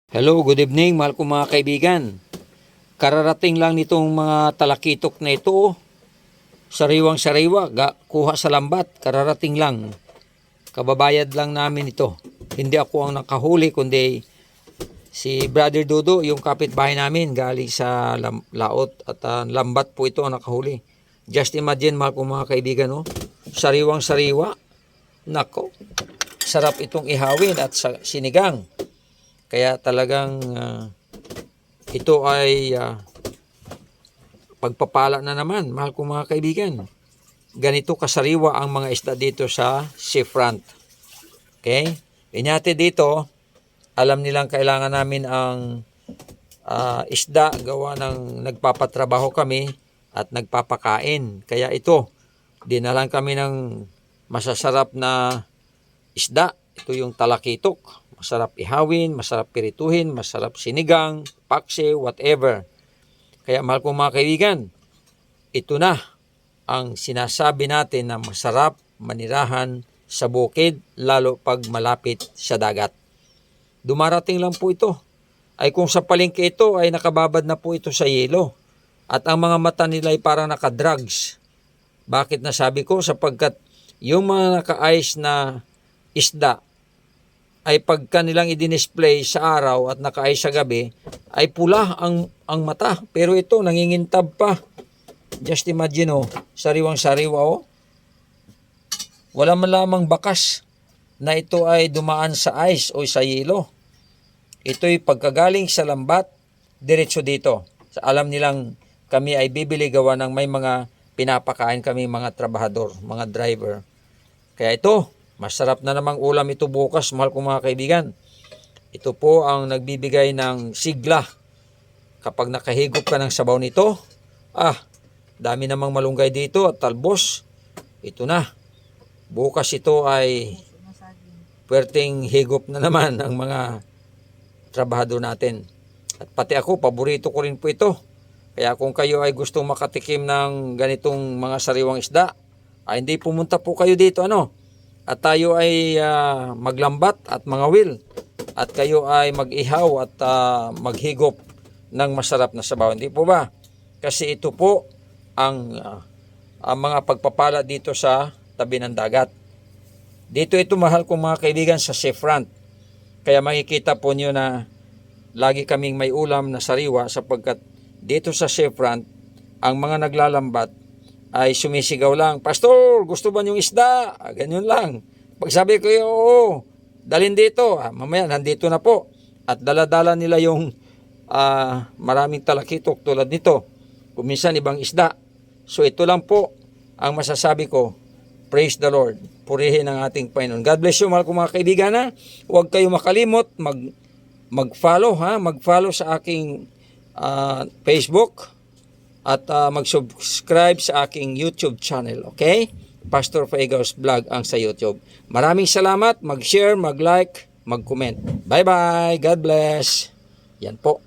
Hello, good evening mahal kong mga kaibigan. Kararating lang nitong mga talakitok na ito. Sariwang sariwa, kuha sa lambat. Kararating lang. Kababayad lang namin ito. Hindi ako ang nakahuli kundi si Brother Dodo, yung kapitbahay namin galing sa laot at lambat po ito ang nakahuli. Just imagine mahal kong mga kaibigan, no? Sariwang sariwa. Nako, sarap itong ihawin at sinigang. Kaya talagang ito ay pagpapala na naman, mahal kong mga kaibigan. Ganito kasariwa ang mga isda dito sa seafront. Okay? Inyate dito, alam nilang kailangan namin ang isda, gawa ng nagpapatrabaho kami at nagpapakain. Kaya ito, dinalan kami ng masasarap na isda. Ito yung talakitok. Masarap ihawin, masarap pirituhin, masarap sinigang, pakse, whatever. Kaya mahal kong mga kaibigan, ito na ang sinasabi natin na masarap manirahan sa bukid, lalo pag malapit sa dagat. Dumarating lang po ito. Ay kung sa palengke ito ay nakababad na po ito sa yelo. At ang mga mata nila ay parang nakadrugs. Bakit nasabi ko? Sapagkat yung mga naka-ice na isda ay pagka nilang i-display sa araw at naka-ice sa gabi, ay pula ang mata. Pero ito, nangingintab pa. Just imagine, oh, sariwang sariwa, oh. Wala man lamang bakas na ito ay dumaan sa ice o sa yelo. Ito'y pagkagaling sa lambat, diretso dito. Alam nilang kami ay bibili gawa ng may mga pinapakain kami mga trabahador, mga driver. Kaya ito, masarap na namang ulam ito bukas, mahal kong mga kaibigan. Ito po ang nagbibigay ng sigla. Kapag nakahigop ka ng sabaw nito, dami namang malunggay dito at talbos. Ito na. Bukas ito ay puwerteng higop na naman ng mga trabahador natin. At pati ako, paborito ko rin po ito. Kaya kung kayo ay gustong makatikim ng ganitong mga sariwang isda, ay hindi pumunta po kayo dito, at tayo ay maglambat at mangawil. At kayo ay mag-ihaw at maghigop ng masarap na sabaw. Hindi po ba? Kasi ito po ang mga pagpapala dito sa tabi ng dagat. Dito ito, mahal kong mga kaibigan, sa seafront. Kaya makikita po nyo na lagi kaming may ulam na sariwa sapagkat dito sa seafront, ang mga naglalambat ay sumisigaw lang, "Pastor, gusto ba niyong isda?" Ganyan lang. Pag sabi ko, "Oo, dalhin dito." Mamaya, nandito na po. At daladala nila yung maraming talakitok tulad nito. Kuminsan ibang isda. So ito lang po ang masasabi ko. Praise the Lord. Purihin ang ating Panginoon. God bless you, mahal kong mga kaibigan. Huwag kayo makalimot mag-follow, mag-follow sa aking Facebook. At mag-subscribe sa aking YouTube channel, okay? Pastor Faigos Vlog ang sa YouTube. Maraming salamat. Mag-share, mag-like, mag-comment. Bye-bye. God bless. Yan po.